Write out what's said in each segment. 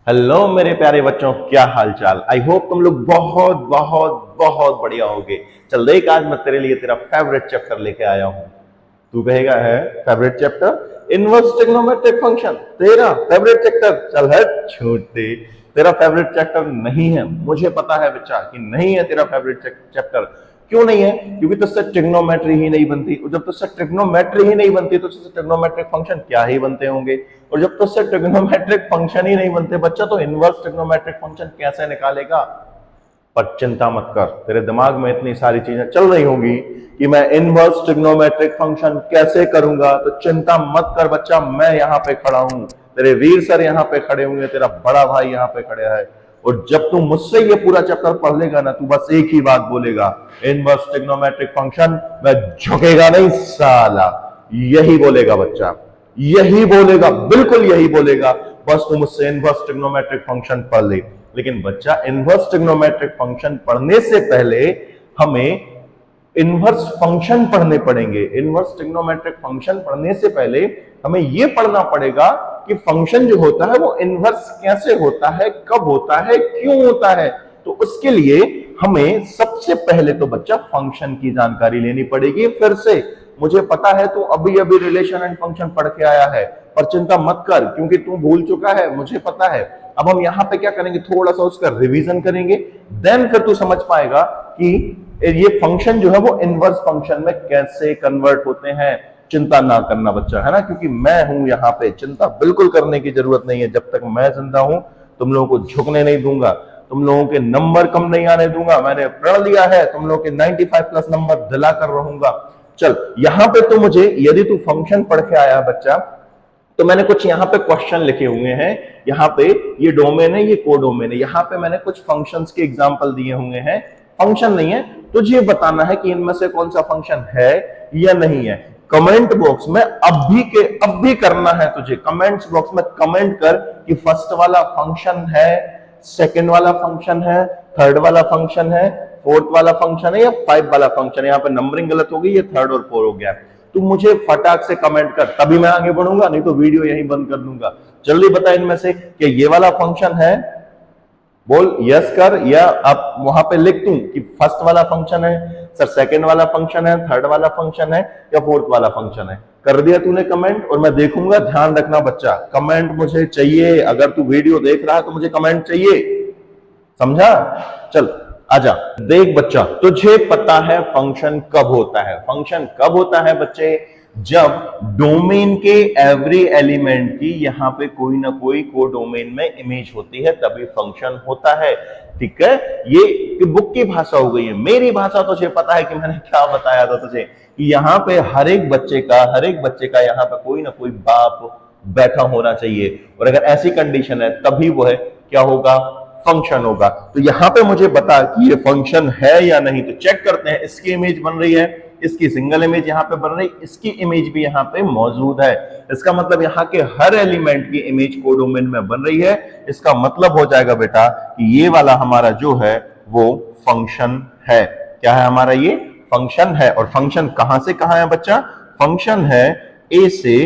Hello मेरे प्यारे बच्चों, क्या हाल चाल। आई होप तुम लोग बहुत बहुत बहुत बढ़िया होगे। चल देख, आज मैं तेरे लिए तेरा फेवरेट चैप्टर लेके आया हूं। तू कहेगा है favourite chapter inverse trigonometric function, तेरा फेवरेट चैप्टर? चल हट छोटे, तेरा फेवरेट चैप्टर नहीं है। मुझे पता है बच्चा कि नहीं है तेरा फेवरेट चैप्टर। क्यों नहीं है? क्योंकि तुझसे ट्रिग्नोमेट्री ही नहीं बनती, और जब तुझसे ट्रिग्नोमेट्री ही नहीं बनती तो तुझसे ट्रिग्नोमेट्रिक फंक्शन क्या ही बनते होंगे। और जब तुझसे ट्रिग्नोमेट्रिक फंक्शन ही नहीं बनते बच्चा, तो इनवर्स ट्रिग्नोमेट्रिक फंक्शन कैसे निकालेगा? पर चिंता मत कर, तेरे दिमाग में इतनी सारी चीजें चल रही होंगी कि मैं इनवर्स ट्रिग्नोमेट्रिक फंक्शन कैसे करूंगा। तो चिंता मत कर बच्चा, मैं यहां पे खड़ा हूं, तेरे वीर सर यहां पे खड़े होंगे, तेरा बड़ा भाई यहां पे खड़े है। और जब तू मुझसे ये पूरा चैप्टर पढ़ लेगा ना, तू बस एक ही बात बोलेगा, इनवर्स ट्रिग्नोमेट्रिक फंक्शन में झुकेगा नहीं साला। यही बोलेगा बच्चा, यही बोलेगा, बिल्कुल यही बोलेगा। बस तुम मुझसे इनवर्स ट्रिग्नोमेट्रिक फंक्शन पढ़ ले। लेकिन बच्चा, इनवर्स ट्रिग्नोमेट्रिक फंक्शन पढ़ने से पहले हमें इनवर्स फंक्शन पढ़ने पड़ेंगे। इनवर्स ट्रिग्नोमेट्रिक फंक्शन पढ़ने से पहले हमें यह पढ़ना पड़ेगा कि फंक्शन जो होता है वो इनवर्स कैसे होता है, कब होता है, क्यों होता है। तो उसके लिए हमें सबसे पहले तो बच्चा फंक्शन की जानकारी लेनी पड़ेगी। फिर से, मुझे पता है तू अभी अभी रिलेशन एंड फंक्शन पढ़ के आया है, पर चिंता मत कर क्योंकि तू भूल चुका है, मुझे पता है। अब हम यहां पे क्या करेंगे, थोड़ा सा उसका रिवीजन करेंगे, देन फिर तू समझ पाएगा कि ये फंक्शन जो है वो इनवर्स फंक्शन में कैसे कन्वर्ट होते हैं। चिंता ना करना बच्चा, है ना, क्योंकि मैं हूं यहाँ पे। चिंता बिल्कुल करने की जरूरत नहीं है। जब तक मैं जिंदा हूं तुम लोगों को झुकने नहीं दूंगा, तुम लोगों के नंबर कम नहीं आने दूंगा। मैंने प्रण लिया है तुम लोगों के 95 प्लस नंबर दिला कर रहूंगा। चल, यहां पे तो मुझे, यदि तू फंक्शन पढ़ के आया बच्चा, तो मैंने कुछ यहाँ पे क्वेश्चन लिखे हुए हैं। यहाँ पे ये डोमेन है, ये कोडोमेन है। यहाँ पे मैंने कुछ फंक्शंस के एग्जांपल दिए हुए हैं। फंक्शन नहीं है, तुझे बताना है कि इनमें से कौन सा फंक्शन है या नहीं है। कमेंट बॉक्स में अब भी करना है तुझे। कमेंट्स बॉक्स में कमेंट कर कि फर्स्ट वाला फंक्शन है, सेकंड वाला फंक्शन है, थर्ड वाला फंक्शन है, फोर्थ वाला फंक्शन है या फाइव वाला फंक्शन है। यहाँ पे नंबरिंग गलत हो गई, ये थर्ड और फोर हो गया। तू मुझे फटाक से कमेंट कर, तभी मैं आगे बढ़ूंगा, नहीं तो वीडियो यहीं बंद कर दूंगा। जल्दी बता इनमें से कि ये वाला फंक्शन है, बोल यस कर, या आप वहां पे लिख दूं कि फर्स्ट वाला फंक्शन है, सर सेकंड वाला फंक्शन है, थर्ड वाला फंक्शन है या फोर्थ वाला फंक्शन है। कर दिया तूने कमेंट, और मैं देखूंगा। ध्यान रखना बच्चा, कमेंट मुझे चाहिए। अगर तू वीडियो देख रहा है तो मुझे कमेंट चाहिए, समझा? चल आजा। देख बच्चा, तुझे पता है फंक्शन कब होता है? फंक्शन कब होता है बच्चे? जब डोमेन के एवरी एलिमेंट की यहां पे कोई ना कोई कोडोमेन में इमेज होती है, तभी फंक्शन होता है। ठीक है, ये बुक की भाषा हो गई है। मेरी भाषा तुझे पता है कि मैंने क्या बताया था तुझे, कि यहाँ पे हर एक बच्चे का यहाँ पे कोई ना कोई बाप बैठा होना चाहिए। और अगर ऐसी कंडीशन है तभी वो है क्या होगा, फंक्शन होगा। तो यहां पे मुझे बता कि ये फंक्शन है या नहीं। तो चेक करते हैं। इसकी इमेज बन रही है, इसकी सिंगल इमेज यहां पे बन रही, इसकी इमेज भी यहां पे मौजूद है। इसका मतलब यहां के हर एलिमेंट की इमेज कोडोमेन में बन रही है। इसका मतलब हो जाएगा बेटा कि ये वाला हमारा जो है वो फंक्शन है। क्या है हमारा? ये फंक्शन है। और फंक्शन कहां से कहां है बच्चा? फंक्शन है ए से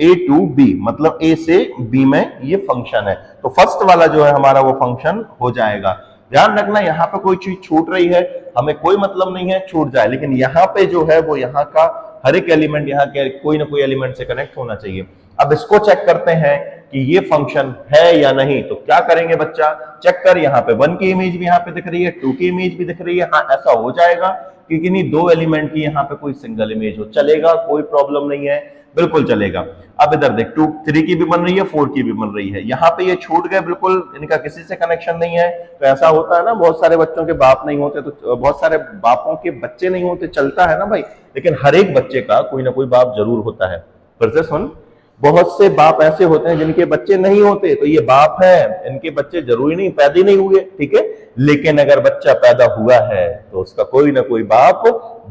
ए टू बी, मतलब ए से बी में ये फंक्शन है। तो फर्स्ट वाला जो है हमारा वो फंक्शन हो जाएगा। ध्यान रखना, यहां पे कोई चीज छूट रही है, हमें कोई मतलब नहीं है छूट जाए, लेकिन यहां पे जो है वो यहाँ का हर एक एलिमेंट यहाँ के कोई ना कोई एलिमेंट से कनेक्ट होना चाहिए। अब इसको चेक करते हैं कि ये फंक्शन है या नहीं। तो क्या करेंगे बच्चा, चेक कर। यहाँ पे 1 की इमेज भी यहाँ पे दिख रही है, 2 की इमेज भी दिख रही है। हाँ, ऐसा हो जाएगा कि किन्हीं दो एलिमेंट की यहाँ पे कोई सिंगल इमेज हो, चलेगा, कोई प्रॉब्लम नहीं है, बिल्कुल चलेगा। अब इधर देख, 2 3 की भी बन रही है, 4 की भी बन रही है। यहाँ पे ये छूट गए, बिल्कुल इनका किसी से कनेक्शन नहीं है। तो ऐसा होता है ना, बहुत सारे बच्चों के बाप नहीं होते, तो बहुत सारे बापों के बच्चे नहीं होते, चलता है ना भाई। लेकिन हर एक बच्चे का कोई ना कोई बाप जरूर होता है। फिर से सुन, बहुत से बाप ऐसे होते हैं जिनके बच्चे नहीं होते, तो ये बाप है, इनके बच्चे जरूरी नहीं पैदा नहीं हुए, ठीक है। लेकिन अगर बच्चा पैदा हुआ है तो उसका कोई ना कोई बाप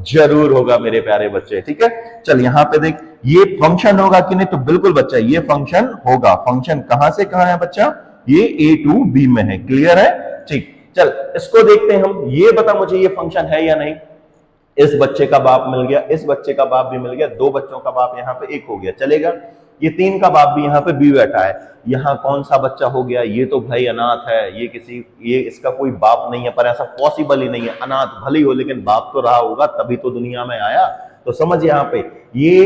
जरूर होगा मेरे प्यारे बच्चे, ठीक है। चल यहाँ पे देख, ये फंक्शन होगा कि नहीं? तो बिल्कुल बच्चा, ये फंक्शन होगा। फंक्शन कहां से कहां है बच्चा? ये ए टू बी में है। क्लियर है? ठीक। चल इसको देखते हैं हम। ये बता मुझे, ये फंक्शन है या नहीं। इस बच्चे का बाप मिल गया, इस बच्चे का बाप भी मिल गया, दो बच्चों का बाप यहाँ पे एक हो गया, चलेगा। ये 3 का बाप भी यहाँ पे बी बैठा है। यहाँ कौन सा बच्चा हो गया, ये तो भाई अनाथ है, ये इसका कोई बाप नहीं है, पर ऐसा पॉसिबल ही नहीं है। अनाथ भले ही हो लेकिन बाप तो रहा होगा, तभी तो दुनिया में आया। तो समझ यहाँ पे ये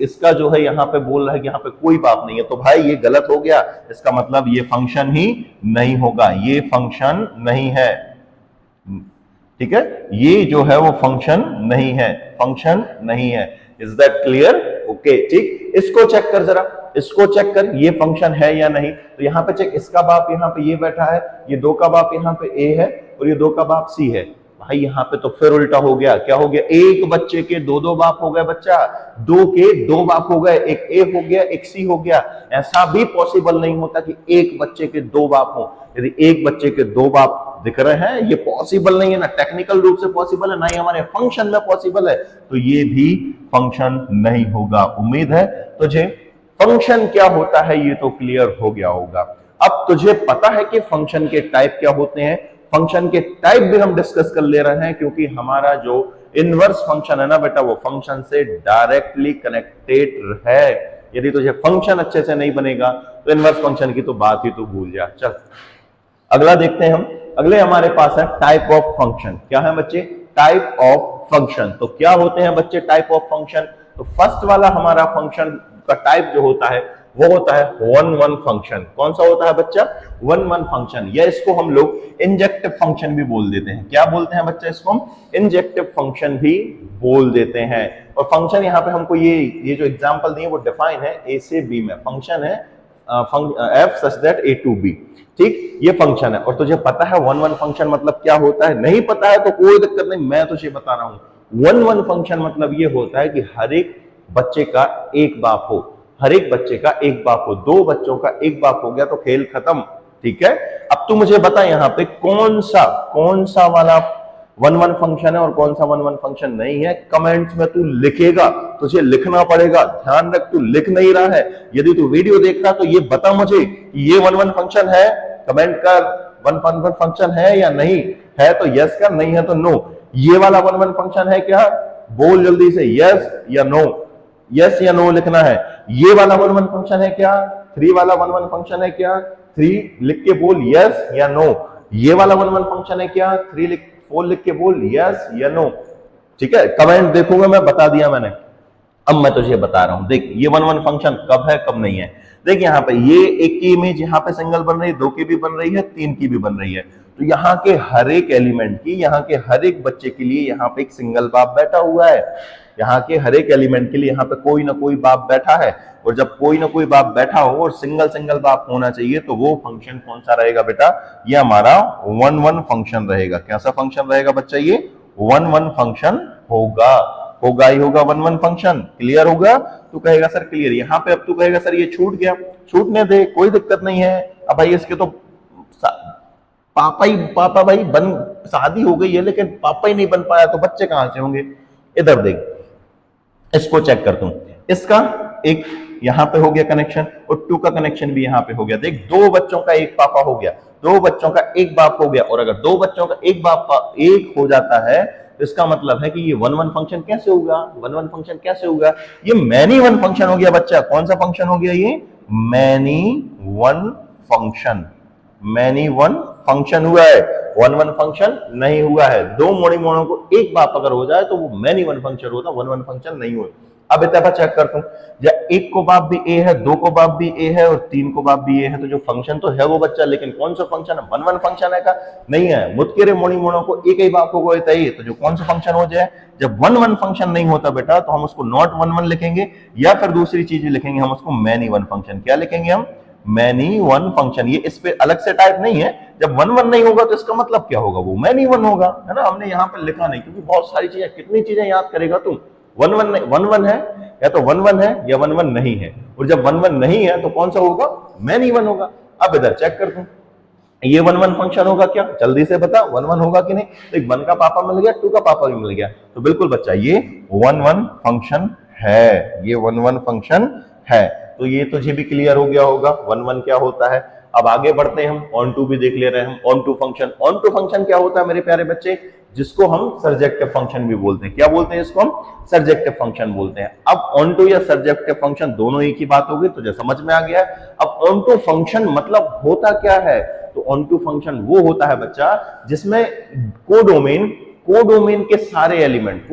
इसका जो है यहाँ पे बोल रहा है कि यहाँ पे कोई बाप नहीं है, तो भाई ये गलत हो गया। इसका मतलब ये फंक्शन ही नहीं होगा, ये फंक्शन नहीं है। ठीक है, ये जो है वो फंक्शन नहीं है, फंक्शन नहीं है। Is that clear? ओके, ठीक। इसको चेक कर जरा, इसको चेक कर, ये फंक्शन है या नहीं। तो यहाँ पे चेक, इसका बाप यहाँ पे ये बैठा है, ये 2 का बाप यहाँ पे ए है और ये 2 का बाप सी है। भाई यहाँ पे तो फिर उल्टा हो गया। क्या हो गया? एक बच्चे के 2 बाप हो गए बच्चा, 2 के 2 बाप हो गए, एक ए हो गया, एक सी हो गया। ऐसा भी पॉसिबल नहीं होता कि एक बच्चे के 2 बाप हो। यदि एक बच्चे के 2 बाप दिख रहे हैं, ये पॉसिबल नहीं है, ना टेक्निकल रूप से पॉसिबल है, ना ही हमारे फंक्शन में पॉसिबल है, तो ये भी फंक्शन नहीं होगा। उम्मीद है तुझे फंक्शन क्या होता है ये तो क्लियर हो गया होगा। अब तुझे पता है कि फंक्शन के टाइप क्या होते हैं। फंक्शन के टाइप भी हम डिस्कस कर ले रहे हैं, क्योंकि हमारा जो इनवर्स फंक्शन है ना बेटा, वो फंक्शन से डायरेक्टली कनेक्टेड है। यदि तुझे फंक्शन अच्छे से नहीं बनेगा तो इनवर्स फंक्शन की तो बात ही तो भूल जा। चल अगला देखते हैं हम। अगले हमारे पास है टाइप ऑफ फंक्शन। क्या है बच्चे? Type of function. तो क्या होते हैं बच्चे टाइप ऑफ फंक्शन? तो फर्स्ट वाला हमारा फंक्शन का टाइप जो होता है वो होता है वन वन फंक्शन। कौन सा होता है बच्चा? वन वन फंक्शन, या इसको हम लोग इंजेक्टिव फंक्शन भी बोल देते हैं। क्या बोलते हैं बच्चा? इसको हम इंजेक्टिव फंक्शन भी बोल देते हैं। और फंक्शन यहाँ पे हमको ये जो एग्जांपल दिए वो डिफाइन है ए से बी में। फंक्शन है f such that a to b, ठीक, ये फंक्शन है। और तुझे पता है वन वन फंक्शन मतलब क्या होता है? नहीं पता है तो कोई दिक्कत नहीं, मैं तुझे बता रहा हूं। वन वन फंक्शन मतलब ये होता है कि हर एक बच्चे का एक बाप हो, हर एक बच्चे का एक बाप हो। 2 बच्चों का एक बाप हो गया तो खेल खत्म। ठीक है, अब तू मुझे बता यहाँ पे कौन सा वाला वन वन फंक्शन है और कौन सा वन वन फंक्शन नहीं है। कमेंट्स में तू लिखेगा, तुझे लिखना पड़ेगा। ध्यान रख, तू लिख नहीं रहा है। यदि तू वीडियो देख रहा तो ये बता मुझे ये वन वन फंक्शन है। कमेंट कर, वन वन फंक्शन है या नहीं है तो यस कर, नहीं है तो नो। ये वाला वन वन फंक्शन है क्या? बोल जल्दी से, यस या नो। यस या नो लिखना है। ये वाला वन वन फंक्शन है क्या? 3 वाला वन वन फंक्शन है क्या? 3 लिख के बोल यस या नो। ये वाला वन वन फंक्शन है क्या? 4 लिख के बोल यस या नो। ठीक है, कमेंट देखूंगा मैं, बता दिया मैंने। अब मैं तुझे बता रहा हूं, देख ये वन वन फंक्शन कब है कब नहीं है। देख यहाँ पे ये एक की इमेज यहाँ पे सिंगल बन रही है, 2 की भी बन रही है, 3 की भी बन रही है। तो यहाँ के हर एक एलिमेंट की, यहाँ के हर एक बच्चे के लिए यहाँ पे एक सिंगल बाप बैठा हुआ है। यहाँ के हर एक एलिमेंट के लिए यहाँ पे कोई ना कोई बाप बैठा है। और जब कोई ना कोई बाप बैठा हो और सिंगल सिंगल बाप होना चाहिए, तो वो फंक्शन कौन सा रहेगा बेटा? ये हमारा वन वन फंक्शन रहेगा। कैसा फंक्शन रहेगा बच्चा? ये वन वन फंक्शन होगा ही होगा वन वन फंक्शन। क्लियर होगा? तू कहेगा सर क्लियर। यहाँ पे अब तू कहेगा सर ये छूट गया, छूटने दे, कोई दिक्कत नहीं है। अब भाई इसके तो पापा भाई बन, शादी हो गई है लेकिन पापा ही नहीं बन पाया, तो बच्चे कहां से होंगे? इधर देख, इसको चेक कर तुम। इसका एक यहां पे हो गया कनेक्शन और 2 का कनेक्शन भी यहां पे हो गया। देख 2 बच्चों का एक पापा हो गया, 2 बच्चों का एक बाप हो गया। और अगर 2 बच्चों का एक बाप एक हो जाता है तो इसका मतलब है कि ये वन वन फंक्शन कैसे होगा? वन वन फंक्शन कैसे होगा? ये मैनी वन फंक्शन हो गया बच्चा। कौन सा फंक्शन हो गया? ये many one function. Many one function हुआ है, वन वन फंक्शन नहीं हुआ है। 2 मोड़ी मोड़ों को एक बाप अगर हो जाए तो वो मैनी वन फंक्शन होता, वन वन फंक्शन नहीं हुआ। अब इतना चेक करता हूं, जब 1 को बाप भी ए है, 2 को बाप भी ए है और 3 को बाप भी ए है, तो जो फंक्शन तो है वो बच्चा, लेकिन कौन सा फंक्शन है? वन वन फंक्शन है का नहीं है। मुतकेरे मोड़ी मोड़ों को एक ही बाप होगा तो जो कौन सा फंक्शन हो जाए? जब वन वन फंक्शन नहीं होता बेटा तो हम उसको नॉट वन वन लिखेंगे, या फिर दूसरी चीज लिखेंगे, हम उसको मैनी वन फंक्शन। क्या लिखेंगे हम? Many one function. ये इस पे अलग से टाइप नहीं है। जब वन वन नहीं होगा तो इसका मतलब क्या होगा? वो मैनी वन होगा, है ना। हमने यहाँ पर लिखा नहीं, क्योंकि बहुत सारी चीजें, कितनी चीजें याद करेगा तुम। वन वन है, या तो वन वन है या वन वन नहीं है। और जब वन वन नहीं है तो कौन सा होगा? मैनी वन होगा। अब इधर चेक कर दूं, ये वन वन फंक्शन होगा क्या? जल्दी से बता, वन वन होगा कि नहीं? तो एक 1 का पापा मिल गया, 2 का पापा भी मिल गया, तो बिल्कुल बच्चा ये वन वन फंक्शन है। ये वन वन फंक्शन है। तो ये तुझे भी क्लियर हो गया होगा वन वन क्या होता है। अब आगे बढ़ते हैं, हम ऑन टू भी देख ले रहे हैं हम। Onto function, onto function क्या होता है मेरे प्यारे बच्चे? जिसको हम सर्जेक्टिव फंक्शन भी बोलते हैं। क्या बोलते हैं इसको? हम सर्जेक्टिव फंक्शन बोलते हैं। अब ऑन टू या सर्जेक्टिव फंक्शन दोनों एक ही बात होगी, तुझे समझ में आ गया है। अब ऑन टू फंक्शन मतलब होता क्या है? तो ऑन टू फंक्शन वो होता है बच्चा जिसमें कोडोमेन के सारे एलिमेंट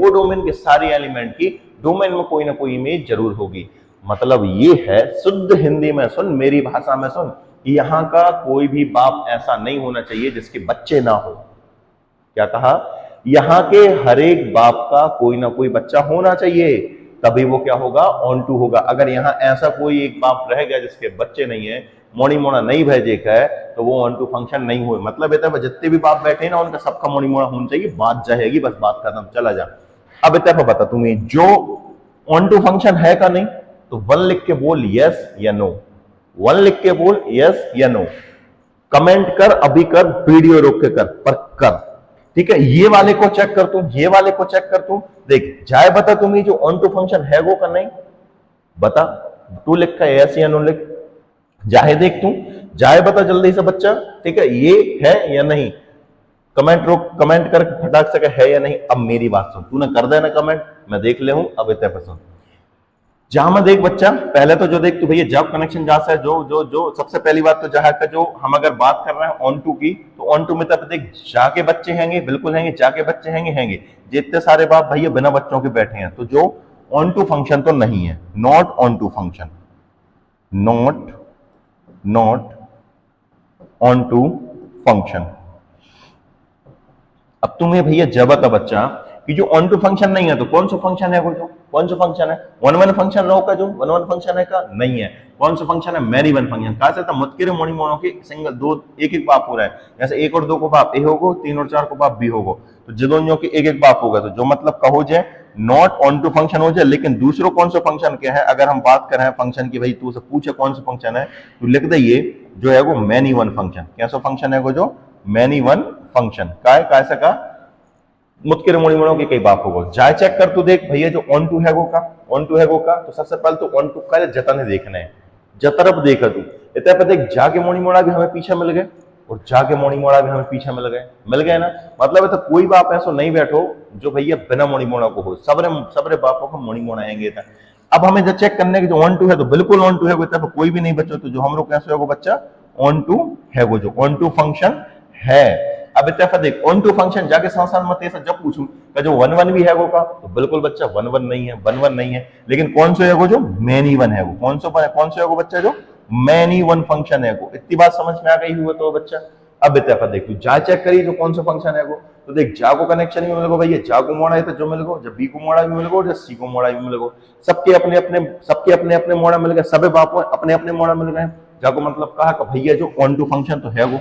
की डोमेन में कोई ना कोई इमेज जरूर होगी। मतलब ये है, शुद्ध हिंदी में सुन, मेरी भाषा में सुन, यहां का कोई भी बाप ऐसा नहीं होना चाहिए जिसके बच्चे ना हो। क्या कहा? यहां के हर एक बाप का कोई ना कोई बच्चा होना चाहिए, तभी वो क्या होगा? ऑन टू होगा। अगर यहां ऐसा कोई एक बाप रह गया जिसके बच्चे नहीं है, मोनी मोना नहीं भेजे का है, तो वो ऑन टू फंक्शन नहीं हुए। मतलब इतना जितने भी बाप बैठे ना, उनका सबका मोनी मोना होना चाहिए, बात जाएगी, बस बात खत्म, चला जा। अब इतना बता तुम्हें जो ऑन टू फंक्शन है का नहीं, तो वन लिख के बोल यस या नो। वन लिख के बोल यस या नो। कमेंट कर, अभी कर, वीडियो रोक के कर, पर कर। ठीक है, ये वाले को चेक कर तू, ये वाले को चेक कर तू। देख जाए बता तुम्हें जो ऑन टू फंक्शन है वो का नहीं, बता। तू लिख का यस या नो लिख, जाए देख तू, जाए बता जल्दी से बच्चा। ठीक है, ये है या नहीं? कमेंट रोक, कमेंट कर फटाक से है या नहीं। अब मेरी बात सुन, तूने कर देना कमेंट, मैं देख ले हूं। अब इतने पसंद जहां में देख बच्चा, पहले तो जो देख तू भैया जब कनेक्शन जहां से जो जो जो सबसे पहली बात तो जहां का जो हम अगर बात कर रहे हैं ऑन टू की, तो ऑन टू में तब देख जाके बच्चे हैंगे, बिल्कुल हैंगे, जाके बच्चे हैंगे जितने सारे बाप भैया बिना बच्चों के बैठे हैं, तो जो ऑन टू फंक्शन तो नहीं है, not onto function, not onto function. अब तुम्हें भैया जब बता बच्चा कि जो ऑन टू फंक्शन नहीं है, तो कौन सा फंक्शन है वो? जो कौन सा फंक्शन है? वन वन फंक्शन लो का, जो वन वन फंक्शन है का नहीं है। कौन सा फंक्शन है? Many one function. कहा से मुतकिर मोनी मोनो के सिंगल दो एक एक बाप हो रहा है, जैसे एक और दो को बाप ए होगो, तीन और चार को बाप बी होगो, तो जिदों के एक एक बाप होगा। तो जो मतलब कहो जाए नॉट ऑन टू फंक्शन हो जाए। लेकिन दूसरों कौन सा फंक्शन क्या है? अगर हम बात कर रहे हैं फंक्शन की, भाई तू से पूछे कौन सा फंक्शन है, तो लिख दे ये जो है वो मैनी वन फंक्शन। कैसा फंक्शन है वो? जो मैनी वन फंक्शन का है, कैसा का? मुतकिर मोड़ीमोड़ों के कई बाप होगा। जाए चेक कर तू देख भैया जो ऑन टू है वो का, ऑन टू है वो का। तो सबसे पहले तो ऑन टू का जतन देखना है, जतरफ देखा तू इतने पर देख, जाके मोड़ी मोड़ा भी हमें पीछे मिल गए और जाके मोड़ी मोड़ा भी हमें पीछे मिल गए ना। मतलब है तो कोई बाप ऐसा नहीं बैठो जो भैया बिना मोड़ी मोड़ा को हो, सबरे बापों को मोड़ी मोड़ा आएंगे। अब हमें जब चेक करने की जो ऑन टू है तो बिल्कुल ऑन टू है वो, इतना कोई भी नहीं बच्चों। तो जो हम लोग कैसे होगा बच्चा? ऑन टू है वो, जो ऑन टू फंक्शन है। अब इतना देख ऑन टू फंक्शन जाके साथ साथ मत ऐसा जब पूछूं कि जो वन वन भी है वो का, तो बिल्कुल बच्चा वन वन नहीं है, वन वन नहीं है। लेकिन कौन सा है वो? जो मैनी वन है वो। कौन सा है वो बच्चा? जो मैनी वन फंक्शन है वो। इतनी बात समझ में आ गई हुआ तो बच्चा। अब इतना देख तू जा चेक करी जो कौन सा फंक्शन है वो, तो देख जा को कनेक्शन भी मिलेगा भैया, जा को मोड़ा है तो जो मिलेगा, जब बी को मोड़ा भी मिलेगा, जब सी को मोड़ा भी मिलेगा। सबके अपने अपने मोड़ा मिल गए, सबे बापों अपने अपने मोड़ा मिल गए। जा को मतलब कहा कि भैया जो ऑन टू फंक्शन तो है वो,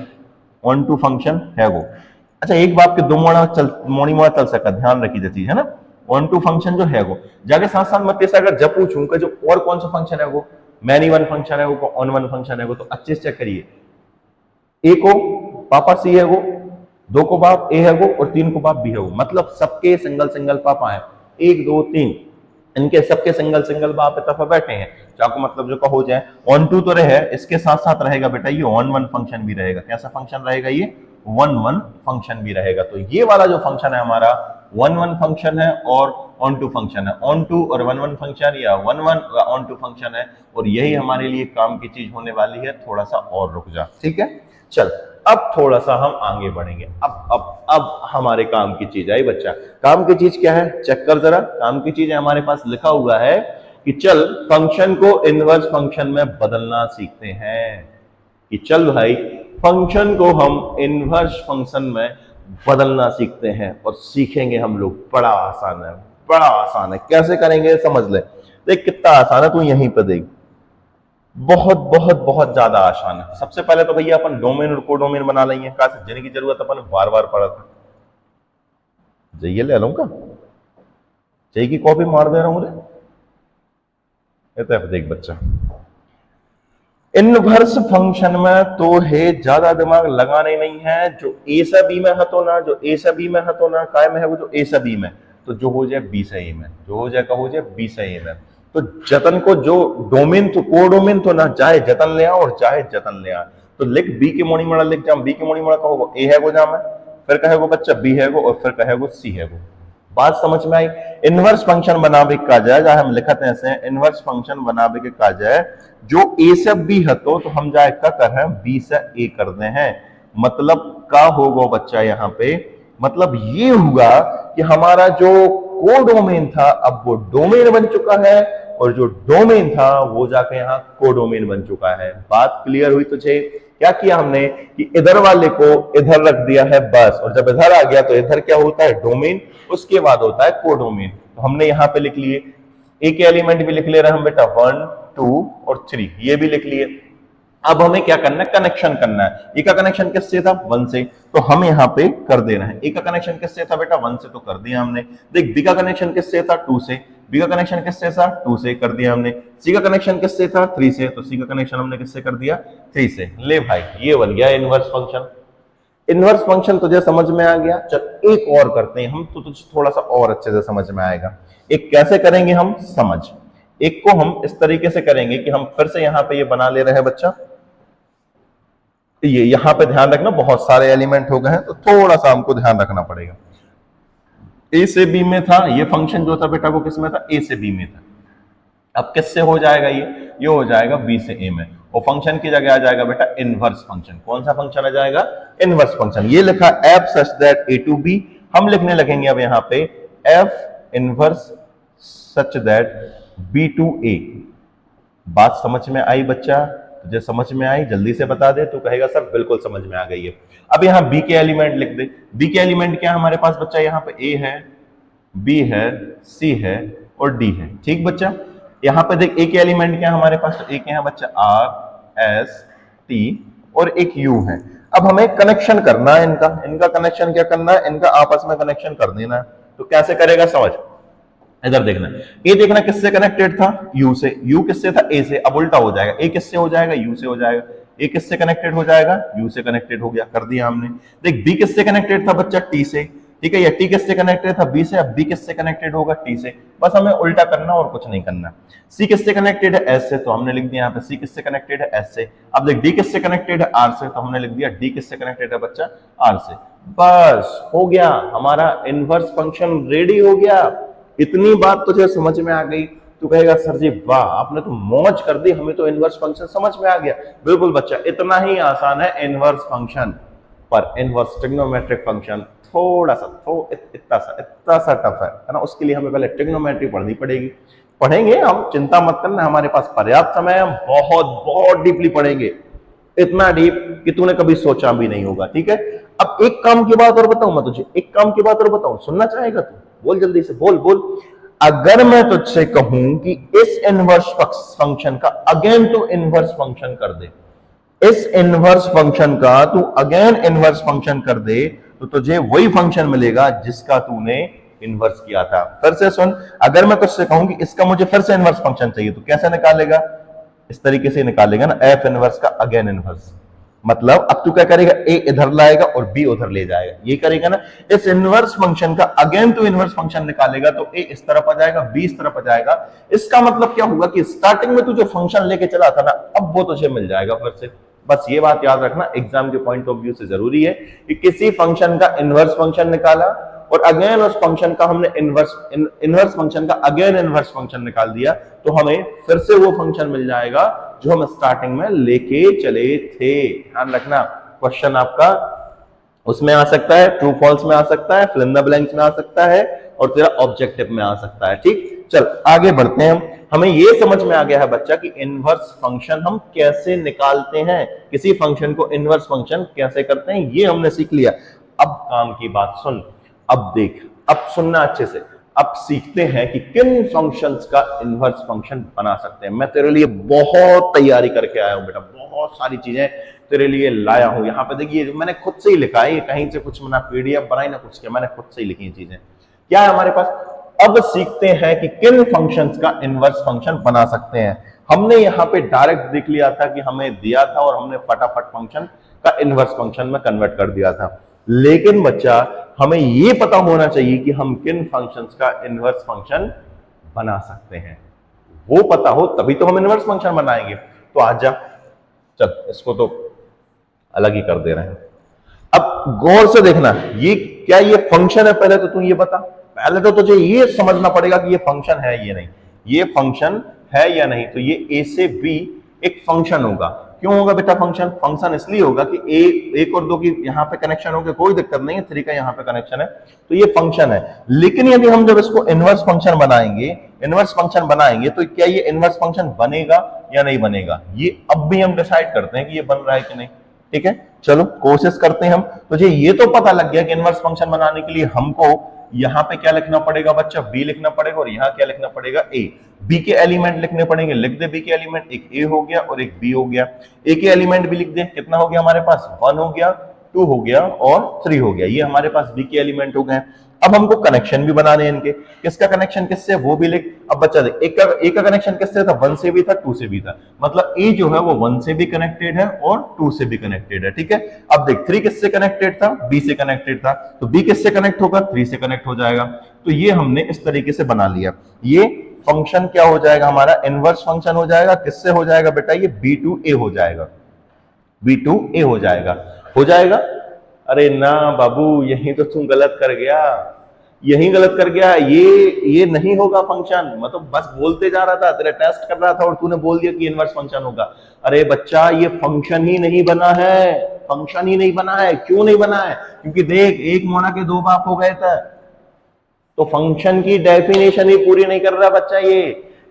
ऑन टू फंक्शन है वो। अच्छा, एक बाप के दो मोड़ा चल, मोड़ी मोड़ा चल सका, ध्यान रखी जो चीज है ना। ऑन टू फंक्शन जो है वो जाके साथ साथ मत ऐसा अगर जब पूछूं कि जो और कौन सा फंक्शन है वो मैनी वन फंक्शन है वो, ऑन वन फंक्शन है वो, तो अच्छे से चेक करिए। ए को पापा सी है वो, दो को बाप ए है वो, और तीन को बाप बी है वो। मतलब सबके सिंगल सिंगल पापा है, एक दो तीन, इनके सबके सिंगल सिंगल बाप इतफा बैठे हैं। चाको मतलब जो कहो जाए ऑन टू तो रहे, इसके साथ साथ रहेगा बेटा ये ऑन वन फंक्शन भी रहेगा। कैसा फंक्शन रहेगा? ये वन वन फंक्शन भी रहेगा। तो ये वाला जो फंक्शन है हमारा वन वन फंक्शन है और ऑन टू फंक्शन है। ऑन टू और वन वन फंक्शन या one one onto function है, और यही हमारे लिए काम की चीज होने वाली है। थोड़ा सा और रुक जा, ठीक है। चल अब थोड़ा सा हम आगे बढ़ेंगे। अब हमारे काम की चीज आई बच्चा। काम की चीज क्या है? चेक कर जरा। काम की चीज है हमारे पास लिखा हुआ है कि चल फंक्शन को इनवर्स फंक्शन में बदलना सीखते हैं। कि चल भाई फंक्शन को हम इनवर्स फंक्शन में बदलना सीखते हैं, और सीखेंगे हम लोग। बड़ा आसान है, बड़ा आसान है। कैसे करेंगे समझ ले। देख कितना आसान है, तू यहीं पर देख। बहुत बहुत बहुत ज्यादा आसान है। सबसे पहले तो भैया अपन डोमेन और कोडोमेन बना लेंगे। कहा से जिनकी जरूरत अपन बार बार पढ़ा था। जाइए ले लूंगा, चाहिए की कॉपी मार दे रहा हूं मुझे। देख बच्चा, इनवर्स फंक्शन में तो है ज्यादा दिमाग लगाना ही नहीं है। जो ए से बी में है तो ना, जो ए से बी में है तो ना, काय में है वो? जो ए से बी में, तो जो हो जाए बी से ए में, जो हो जाए कहो जाए बी से ए में। तो जतन को जो डोमेन तो कोडोमेन तो ना, चाहे जतन ले आओ और चाहे जतन ले आ। तो लिख बी के मोड़ी मड़ा लिख जा, बी के मोड़ी मड़ा कहो ए है वो जाम है। फिर कहेगो बच्चा बी है वो, और फिर कहेगो सी है वो। बात समझ में आई? इनवर्स फंक्शन बनावे का जाए, जहां हम लिखते हैं ऐसे, इनवर्स फंक्शन बनावे के का जाए जो ए से बी है तो हम जाए का कर रहे हैं बी से ए कर दे हैं। मतलब का होगा बच्चा यहाँ पे, मतलब ये हुआ कि हमारा जो कोडोमेन था अब वो डोमेन बन चुका है, और जो डोमेन था वो जाके यहाँ कोडोमेन बन चुका है। बात क्लियर हुई तुझे? क्या किया हमने कि इधर वाले को इधर रख दिया है बस, और जब इधर आ गया तो इधर क्या होता है डोमेन, उसके बाद होता है कोडोमेन। तो हमने यहां पे लिख लिए, एक एलिमेंट भी लिख ले रहे हम बेटा 1 2 और 3, ये भी लिख लिए। अब हमें क्या करना है, कनेक्शन करना है। ए का कनेक्शन किससे था? 1 से, तो हम यहां पे कर दे रहे हैं। ए का कनेक्शन किससे था बेटा? 1 से, तो कर दिया हमने। देख बी का कनेक्शन किससे था? 2 से, बी का कनेक्शन किससे था? 2 से, कर दिया हमने। सी का कनेक्शन किससे था? 3 से, तो सी का कनेक्शन हमने किससे कर दिया? 3 से। ले भाई, ये बन गया इनवर्स फंक्शन। इनवर्स फंक्शन तुझे समझ में आ गया? चल एक और करते हैं हम, तो तुझे थोड़ा सा और अच्छे से समझ में आएगा। एक कैसे करेंगे हम, समझ। एक को हम इस तरीके से करेंगे कि हम फिर से यहां पे ये बना ले रहे हैं बच्चा, ये यहां पे ध्यान रखना बहुत सारे एलिमेंट हो गए हैं तो थोड़ा सा हमको ध्यान रखना पड़ेगा। ए से बी में था ये फंक्शन जो था बेटा, वो किस में था? ए से बी में था। अब किससे हो जाएगा ये हो जाएगा बी से ए में, और फंक्शन की जगह आ जाएगा बेटा इनवर्स फंक्शन। कौन सा फंक्शन आ जाएगा? Inverse function. ये लिखा F such that A to B, हम लिखने लगेंगे अब यहाँ पे F inverse such that B to A. बात समझ में आई बच्चा? तुझे समझ में आई? जल्दी से बता दे। तू कहेगा सर बिल्कुल समझ में आ गई है। अब यहाँ बी के एलिमेंट लिख दे। बी के एलिमेंट क्या है हमारे पास बच्चा? यहाँ पे ए है, बी है, सी है और डी है। ठीक बच्चा? यहां पे देख ए के एलिमेंट क्या है हमारे पास? तो ए के हैं बच्चा आर एस टी और एक यू है। अब हमें कनेक्शन करना है इनका कनेक्शन क्या करना है? इनका आपस में कनेक्शन कर देना है। तो कैसे करेगा समझ, इधर देखना। ए देखना किससे कनेक्टेड था? यू से। यू किससे था? ए से। अब उल्टा हो जाएगा, ए किससे हो जाएगा? यू से हो जाएगा। ए किससे कनेक्टेड हो जाएगा? यू से कनेक्टेड हो गया, कर दिया हमने। देख बी किससे कनेक्टेड था बच्चा? टी से। ठीक है, या टी किससे कनेक्टेड था? बी से। अब बी किससे कनेक्टेड होगा? टी से। बस हमें उल्टा करना और कुछ नहीं करना। सी किससे कनेक्टेड है? एस से, तो हमने लिख दिया यहाँ पे सी किससे कनेक्टेड है? एस से। अब देख डी किससे कनेक्टेड है? आर से, तो हमने लिख दिया डी किससे कनेक्टेड है बच्चा? आर से। बस हो गया, हमारा इनवर्स फंक्शन रेडी हो गया। इतनी बात तुझे समझ में आ गई? तू कहेगा सर जी वाह, आपने तो मौज कर दी, हमें तो इनवर्स फंक्शन समझ में आ गया। बिल्कुल बच्चा, इतना ही आसान है इनवर्स फंक्शन, पर इनवर्स ट्रिग्नोमेट्रिक फंक्शन थोड़ा सा इतना सा टफ है ना। उसके लिए हमें पहले ट्रिग्नोमेट्री पढ़नी पड़ेगी। पढ़ेंगे हम, चिंता मत करना, हमारे पास पर्याप्त समय है। हम बहुत बहुत डीपली पढ़ेंगे, इतना डीप कि तूने कभी सोचा भी नहीं होगा। ठीक है, अब एक काम की बात और बताऊं मैं तुझे, एक काम की बात और बताऊं, सुनना चाहेगा तू? बोल जल्दी से, बोल बोल। अगर मैं तुझसे कहूं कि इस इनवर्स फंक्शन का अगेन तू इनवर्स फंक्शन कर दे, इस इनवर्स फंक्शन का तू अगेन इनवर्स फंक्शन कर दे, तो तुझे वही फंक्शन मिलेगा जिसका तूने इनवर्स किया था। फिर से सुन, अगर मैं तुझसे कहूं कि इसका मुझे फिर से इनवर्स फंक्शन चाहिए, तो कैसे निकालेगा? इस तरीके से निकालेगा ना, एफ इनवर्स का अगेन इनवर्स। मतलब अब तू क्या करेगा? ए इधर लाएगा और बी उधर ले जाएगा, ये करेगा ना। इस इनवर्स फंक्शन का अगेन तू इनवर्स फंक्शन निकालेगा, तो ए इस तरफ आ जाएगा, बी इस तरफ आ जाएगा। इसका मतलब क्या होगा कि स्टार्टिंग में तू जो फंक्शन लेके चला था ना, अब वो तुझे मिल जाएगा फिर से। बस ये बात याद रखना, एग्जाम के पॉइंट ऑफ व्यू से जरूरी है कि किसी फंक्शन का इनवर्स फंक्शन निकाला और अगेन उस फंक्शन का हमने इनवर्स फंक्शन का अगेन इनवर्स फंक्शन निकाल दिया, तो हमें फिर से वो फंक्शन मिल जाएगा जो हम स्टार्टिंग में लेके चले थे। ध्यान रखना, क्वेश्चन आपका उसमें आ सकता है, ट्रू फॉल्स में आ सकता है, फिल इन द ब्लैंक्स में आ सकता है, और तेरा ऑब्जेक्टिव में आ सकता है। ठीक, चल आगे बढ़ते हैं हम। हमें ये समझ में आ गया है बच्चा कि इनवर्स फंक्शन हम कैसे निकालते हैं, किसी फंक्शन को इनवर्स फंक्शन कैसे करते हैं, ये हमने सीख लिया। अब काम की बात सुन, अब देख, अब सुनना अच्छे से। अब सीखते हैं कि किन फंक्शंस का इनवर्स फंक्शन बना सकते हैं। मैं तेरे लिए बहुत तैयारी करके आया हूं बेटा, बहुत सारी चीजें तेरे लिए लाया हूं। यहाँ पे देखिए, मैंने खुद से ही लिखा है, कहीं से कुछ ना पीडीएफ बनाई ना कुछ किया, मैंने खुद से ही लिखी चीजें। क्या है हमारे पास? अब सीखते हैं कि किन फंक्शंस का इनवर्स फंक्शन बना सकते हैं। हमने यहाँ पे डायरेक्ट देख लिया था कि हमें दिया था और हमने फटाफट फंक्शन का इनवर्स फंक्शन में कन्वर्ट कर दिया था। लेकिन बच्चा, हमें यह पता होना चाहिए कि हम किन फंक्शंस का इनवर्स फंक्शन बना सकते हैं। वो पता हो तभी तो हम इनवर्स फंक्शन बनाएंगे। तो आज जा, चल इसको तो अलग ही कर दे रहे हैं। अब गौर से देखना, ये क्या ये फंक्शन है? पहले तो तू ये बता, पहले तो तुझे ये समझना पड़ेगा कि ये फंक्शन है या नहीं, ये फंक्शन है या नहीं। तो ये ए से बी एक फंक्शन होगा। क्यों होगा बेटा फंक्शन? फंक्शन इसलिए होगा कि एक और दो की यहाँ पे कनेक्शन हो गया, कोई दिक्कत नहीं है, 3 का यहाँ पे कनेक्शन है, तो ये फंक्शन है। लेकिन यदि हम जब इसको इनवर्स फंक्शन बनाएंगे तो क्या ये इनवर्स फंक्शन बनेगा या नहीं बनेगा, ये अब भी हम डिसाइड करते हैं कि ये बन रहा है कि नहीं। ठीक है, चलो कोशिश करते हैं हम। तुझे ये तो पता लग गया कि इनवर्स फंक्शन बनाने के लिए हमको यहां पे क्या लिखना पड़ेगा बच्चा? बी लिखना पड़ेगा, और यहां क्या लिखना पड़ेगा? ए। बी के एलिमेंट लिखने पड़ेंगे, लिख दे बी के एलिमेंट, एक ए हो गया और एक बी हो गया। ए के एलिमेंट भी लिख दे, कितना हो गया हमारे पास? 1 हो गया, 2 हो गया और 3 हो गया। ये हमारे पास बी के एलिमेंट हो गए। अब हमको कनेक्शन भी बनाने हैं इनके, किसका कनेक्शन किससे वो भी लिख। अब बच्चा देख, एक का कनेक्शन किससे था? 1 से भी था, 2 से भी था, मतलब ए जो है वो 1 से भी कनेक्टेड है और 2 से भी कनेक्टेड है। ठीक है, अब देख 3 किससे कनेक्टेड था? बी से कनेक्टेड था, तो बी किससे कनेक्ट होगा? 3 से कनेक्ट हो जाएगा। तो ये हमने इस तरीके से बना लिया। ये फंक्शन क्या हो जाएगा हमारा? इनवर्स फंक्शन हो जाएगा। किससे हो जाएगा बेटा? ये B2A हो जाएगा, B2A हो जाएगा, हो जाएगा। अरे ना बाबू, यही तो तू गलत कर गया, यही गलत कर गया। ये नहीं होगा फंक्शन, मतलब बस बोलते जा रहा था, तेरा टेस्ट कर रहा था और तूने बोल दिया कि इनवर्स फंक्शन होगा। अरे बच्चा, ये फंक्शन ही नहीं बना है, फंक्शन ही नहीं बना है। क्यों नहीं बना है? क्योंकि देख, एक मोना के 2 बाप हो गए थे, तो फंक्शन की डेफिनेशन ही पूरी नहीं कर रहा बच्चा।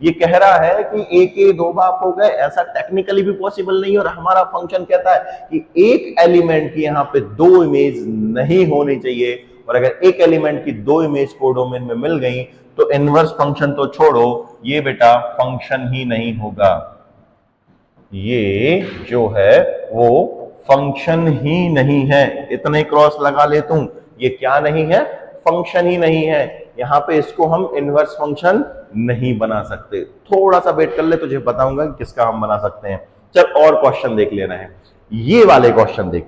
ये कह रहा है कि ए के 2 बाप हो गए, ऐसा टेक्निकली भी पॉसिबल नहीं है। और हमारा फंक्शन कहता है कि एक एलिमेंट की यहाँ पे 2 इमेज नहीं होनी चाहिए, और अगर एक एलिमेंट की 2 इमेज कोडोमेन में मिल गई तो इनवर्स फंक्शन तो छोड़ो, ये बेटा फंक्शन ही नहीं होगा। ये जो है वो फंक्शन ही नहीं है। इतने क्रॉस लगा ले तुम, ये क्या नहीं है? फंक्शन ही नहीं है। यहां पे इसको हम इनवर्स फंक्शन नहीं बना सकते। थोड़ा सा वेट कर ले, तुझे बताऊंगा कि किसका हम बना सकते हैं। चल और क्वेश्चन देख लेना है। ये वाले क्वेश्चन देख,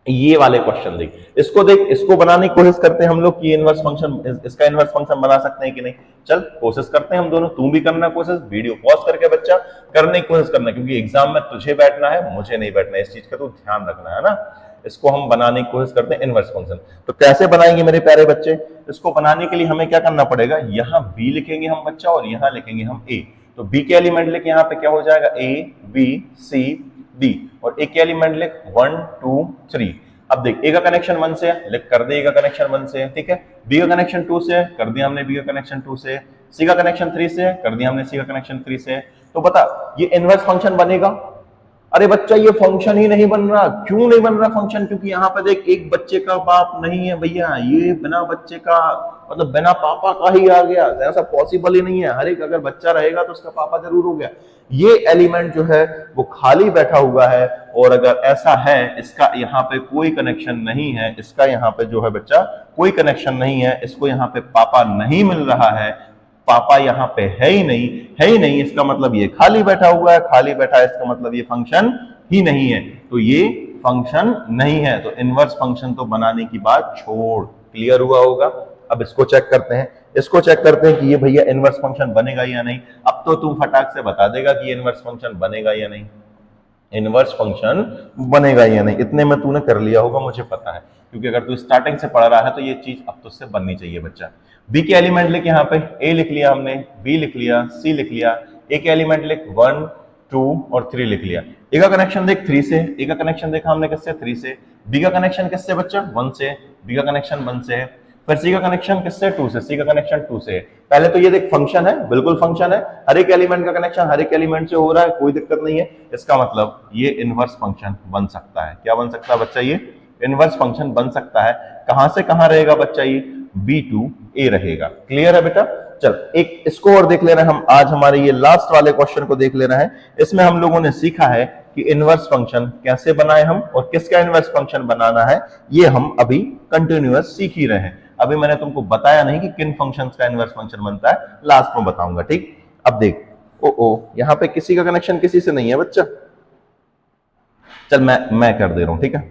ये वाले क्वेश्चन देख, इसको देख, इसको बनाने की कोशिश करते हैं हम लोग कि इनवर्स फंक्शन, इसका इनवर्स फंक्शन बना सकते हैं कि नहीं। चल कोशिश करते हैं हम दोनों, तू भी करना कोशिश, वीडियो पॉज करके बच्चा करने की कोशिश करना, क्योंकि एग्जाम में तुझे बैठना है, मुझे नहीं बैठना है। इस चीज का तो ध्यान रखना है ना। इसको हम बनाने की कोशिश करते हैं इनवर्स फंक्शन। तो कैसे बनाएंगे मेरे प्यारे बच्चे? इसको बनाने के लिए हमें क्या करना पड़ेगा? यहाँ बी लिखेंगे हम बच्चा, और यहाँ लिखेंगे हम ए। तो बी के एलिमेंट लिख, यहाँ पे क्या हो जाएगा? ए बी सी डी, और ए के एलिमेंट लिख 1 2 3। अब देख, ए का कनेक्शन 1 से है, लिख कर दे ए का कनेक्शन 1 से है। ठीक है, बी का कनेक्शन 2 से है, कर दिया हमने बी का कनेक्शन 2 से। सी का कनेक्शन 3 से है, कर दिया हमने सी का कनेक्शन 3 से। तो बता, ये इनवर्स फंक्शन बनेगा? अरे बच्चा, ये फंक्शन ही नहीं बन रहा। क्यों नहीं बन रहा फंक्शन? क्योंकि यहाँ पे देख, एक बच्चे का बाप नहीं है भैया, ये बिना बच्चे का, मतलब बिना पापा का ही आ गया। ऐसा पॉसिबल ही नहीं है। हर एक अगर बच्चा रहेगा तो उसका पापा जरूर हो गया। ये एलिमेंट जो है वो खाली बैठा हुआ है, और अगर ऐसा है, इसका यहाँ पे कोई कनेक्शन नहीं है, इसका यहाँ पे जो है बच्चा कोई कनेक्शन नहीं है, इसको यहाँ पे पापा नहीं मिल रहा है, पापा यहाँ पे है ही नहीं, है ही नहीं, इसका मतलब ये खाली बैठा हुआ है, खाली बैठा है, इसका मतलब ये फंक्शन ही नहीं है। तो ये फंक्शन नहीं है, तो इनवर्स फंक्शन तो बनाने की बात छोड़। क्लियर हुआ होगा? अब इसको चेक करते हैं, इसको चेक करते हैं कि ये भैया इनवर्स फंक्शन बनेगा या नहीं। अब तो तुम फटाक से बता देगा कि ये इनवर्स फंक्शन बनेगा या नहीं, इनवर्स फंक्शन बनेगा या नहीं। इतने में तूने कर लिया होगा, मुझे पता है, क्योंकि अगर तू स्टार्टिंग से पढ़ रहा है तो ये चीज अब तुझसे बननी चाहिए बच्चा। बी के एलिमेंट लिख, यहाँ पे ए लिख लिया हमने, बी लिख लिया, सी लिख लिया, ए के एलिमेंट लिख 1 2 और 3 लिख लिया। ए का कनेक्शन देख 3 से, ए का कनेक्शन देखा हमने किससे? 3 से। बी का कनेक्शन किससे बच्चा? 1 से, बी का कनेक्शन 1 से। फिर सी का कनेक्शन किससे? 2 से, सी का कनेक्शन 2 से। पहले तो ये देख, फंक्शन है, बिल्कुल फंक्शन है, हर एक एलिमेंट का कनेक्शन हर एक एलिमेंट से हो रहा है, कोई दिक्कत नहीं है। इसका मतलब ये इनवर्स फंक्शन बन सकता है। क्या बन सकता है बच्चा? ये इनवर्स फंक्शन बन सकता है। कहां से कहां रहेगा बच्चा? ये B2A रहेगा। क्लियर है बेटा? चल एक इसको और देख लेना हम, आज हमारे ये लास्ट वाले क्वेश्चन को देख लेना है। इसमें हम लोगों ने सीखा है कि इनवर्स फंक्शन कैसे बनाए हम, और किसका इनवर्स फंक्शन बनाना है, ये हम अभी कंटिन्यूअस सीख ही रहे हैं। अभी मैंने तुमको बताया नहीं कि किन फंक्शंस का इनवर्स फंक्शन बनता है, लास्ट में बताऊंगा। ठीक, अब देख, ओ यहां पे किसी का कनेक्शन किसी से नहीं है बच्चा। चल मैं कर दे रहा हूं, ठीक है।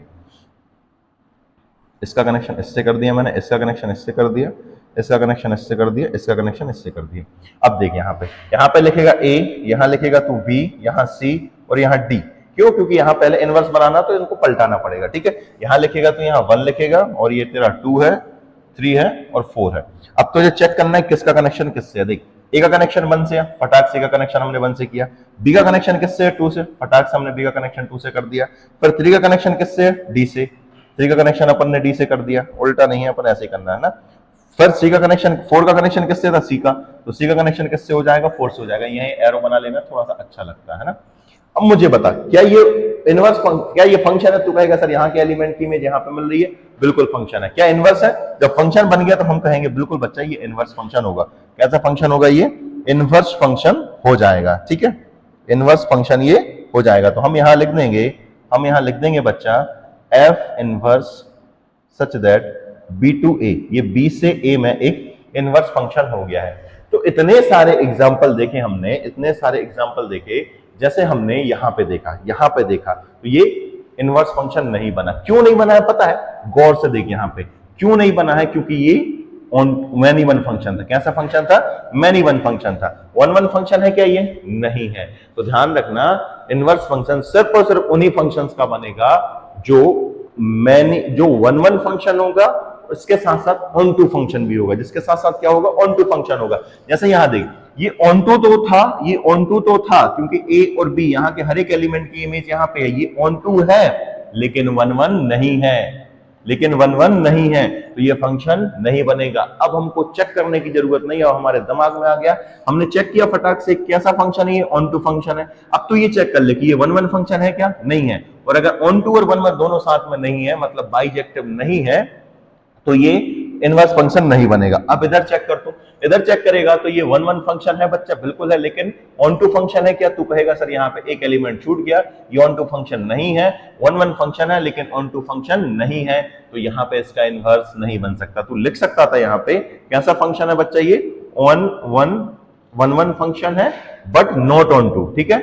इसका कनेक्शन इससे कर दिया मैंने, इसका कनेक्शन इससे कर दिया, इसका कनेक्शन इससे कर दिया, इसका कनेक्शन इससे कर दिया। अब देख, यहाँ पे लिखेगा ए, यहाँ लिखेगा तू बी, यहाँ सी और यहाँ डी। क्यों? क्योंकि यहां पहले इनवर्स बनाना तो इनको पलटाना पड़ेगा, ठीक है। यहां लिखेगा तो यहां 1 लिखेगा और ये तेरा 2 है, 3 है और 4 है। अब तुझे चेक करना है किसका कनेक्शन किससे है। देख, ए का कनेक्शन 1 से है, फटाक से का कनेक्शन हमने 1 से किया। बी का कनेक्शन किससे है? 2 से, फटाक से हमने बी का कनेक्शन 2 से कर दिया। फिर 3 का कनेक्शन किससे है? डी से, 3 का कनेक्शन अपन ने डी से कर दिया। उल्टा नहीं है, अपन ऐसे ही करना है ना। फिर सी का कनेक्शन, 4 का कनेक्शन किससे था? सी का, तो सी का कनेक्शन किससे हो जाएगा? 4 से हो जाएगा। यही एरो बना लेना, थोड़ा सा अच्छा लगता है ना। अब मुझे बता, क्या ये इनवर्स क्या ये फंक्शन है? तू कहेगा सर यहाँ के एलिमेंट की इमेज यहाँ पे मिल रही है, बिल्कुल फंक्शन है। क्या इनवर्स है? जब फंक्शन बन गया तो हम कहेंगे बिल्कुल बच्चा ये इनवर्स फंक्शन होगा। कैसा फंक्शन होगा? ये इनवर्स फंक्शन हो जाएगा, ठीक है। इनवर्स फंक्शन ये हो जाएगा। तो हम यहां लिख देंगे बच्चा F inverse such that B to A, ये बी से ए में एक इनवर्स फंक्शन हो गया है। तो इतने सारे एग्जाम्पल देखे हमने, इतने सारे एग्जाम्पल देखे, जैसे हमने यहां पे देखा तो ये इनवर्स फंक्शन नहीं बना। क्यों नहीं बना है पता है? गौर से देख यहां पे क्यों नहीं बना है, क्योंकि ये मैनी वन फंक्शन था। कैसा फंक्शन था? मैनी वन फंक्शन था। वन फंक्शन है क्या? ये नहीं है। तो ध्यान रखना, इनवर्स फंक्शन सिर्फ और सिर्फ उन्हीं फंक्शंस का बनेगा जो वन फंक्शन होगा, इसके साथ साथ ऑन टू फंक्शन भी होगा। जिसके साथ साथ क्या होगा? ऑन टू फंक्शन होगा। जैसे यहां देख, ये ऑन टू तो था, क्योंकि ए और बी यहां के हर एक एलिमेंट की इमेज यहां पे है, ये ऑन टू है, लेकिन वन नहीं है, तो ये फंक्शन नहीं बनेगा। अब हमको चेक करने की जरूरत नहीं है, हमारे दिमाग में आ गया, हमने चेक किया फटाक से कैसा फंक्शन है, ये ऑन टू फंक्शन है। अब तो ये चेक कर ले कि ये वन फंक्शन है क्या? नहीं है। और अगर ऑन टू और वन दोनों साथ में नहीं है, मतलब बाइजेक्टिव नहीं है, तो ये इनवर्स फंक्शन नहीं बनेगा। अब इधर चेक कर, तू इधर चेक करेगा तो ये वन फंक्शन है बच्चा, बिल्कुल है, लेकिन ऑन टू फंक्शन है क्या? तू कहेगा सर यहाँ पे एक एलिमेंट छूट गया, ये ऑन टू फंक्शन नहीं है। वन फंक्शन है लेकिन ऑन टू फंक्शन नहीं है, तो यहाँ पे इसका इनवर्स नहीं बन सकता। तू लिख सकता था यहाँ पे कैसा फंक्शन है बच्चा? ये वन फंक्शन है बट नॉट ऑन टू, ठीक है।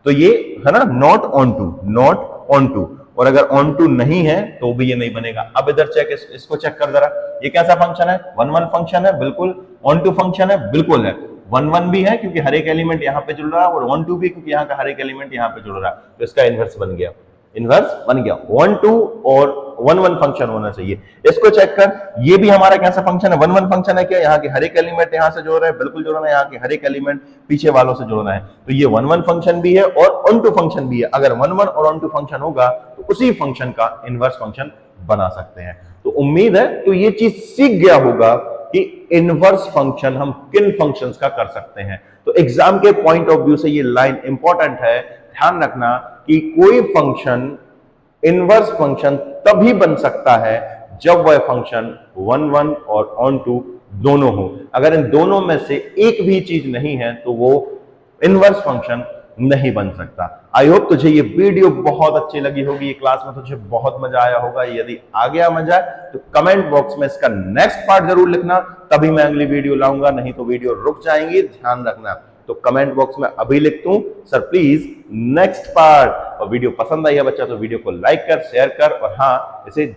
तो ये है ना, नॉट ऑन टू। और अगर ऑन टू नहीं है तो भी ये नहीं बनेगा। अब इधर चेक, इसको चेक कर जरा, ये कैसा फंक्शन है? वन फंक्शन है, बिल्कुल। ऑन टू फंक्शन है, बिल्कुल है। वन भी है क्योंकि हर एक एलिमेंट यहाँ पे जुड़ रहा है, और ऑन टू भी क्योंकि यहाँ का हर एक एलिमेंट यहाँ पे जुड़ रहा है, तो इसका इनवर्स बन गया। वन टू और वन फंक्शन होना चाहिए। इसको चेक कर, ये भी हमारा कैसा फंक्शन है? वन फंक्शन है क्या? यहाँ के हर एक एलिमेंट यहाँ से जोड़ रहे हैं, बिल्कुल जोड़ रहे हैं, यहाँ के हर एक एलिमेंट पीछे वालों से जोड़ना है, तो ये वन फंक्शन भी है और ऑन टू फंक्शन भी है। अगर वन और ऑन टू फंक्शन होगा तो उसी फंक्शन का इनवर्स फंक्शन बना सकते हैं। तो उम्मीद है तो ये चीज सीख गया होगा कि इनवर्स फंक्शन हम किन फंक्शंस का कर सकते हैं। तो एग्जाम के पॉइंट ऑफ व्यू से ये लाइन इंपॉर्टेंट है, ध्यान रखना कि कोई फंक्शन इनवर्स फंक्शन तभी बन सकता है जब वह फंक्शन वन और ऑन टू दोनों हो। अगर इन दोनों में से एक भी चीज नहीं है तो वो इनवर्स फंक्शन नहीं बन सकता। आई होप तुझे ये वीडियो बहुत अच्छी लगी होगी, ये क्लास में तुझे बहुत मजा आया होगा। यदि आ गया मजा तो कमेंट बॉक्स में इसका नेक्स्ट पार्ट जरूर लिखना, तभी मैं अगली वीडियो लाऊंगा, नहीं तो वीडियो रुक जाएंगी, ध्यान रखना। तो कमेंट बॉक्स में अभी लिख दूं सर प्लीज नेक्स्ट पार्ट। और वीडियो पसंद आई है बच्चा तो वीडियो को लाइक कर, शेयर कर, और हाँ इसे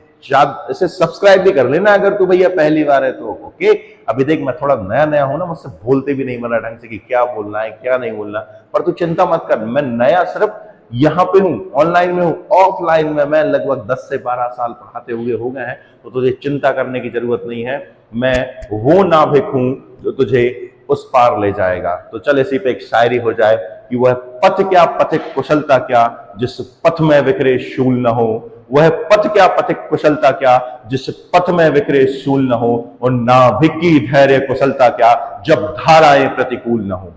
सब्सक्राइब भी कर लेना अगर तू भैया पहली बार है तो। ओके, अभी देख मैं थोड़ा नया हूं ना, मुझसे बोलते भी नहीं बना ढंग से कि क्या बोलना है क्या नहीं बोलना, पर तू चिंता मत कर, मैं नया सिर्फ यहाँ पे हूँ, ऑनलाइन में हूँ। ऑफलाइन में मैं लगभग 10 से 12 साल पढ़ाते हुए हो गए हैं, तो तुझे चिंता करने की जरूरत नहीं है। मैं वो नाविक हूं जो तुझे उस पार ले जाएगा। तो चल इसी पे एक शायरी हो जाए कि वह पथ क्या पथिक कुशलता क्या जिस पथ में विखरे शूल न हो, वह पथ क्या पथिक कुशलता क्या जिस पथ में विखरे शूल न हो, और नाविक की धैर्य कुशलता क्या जब धाराएं प्रतिकूल न हो।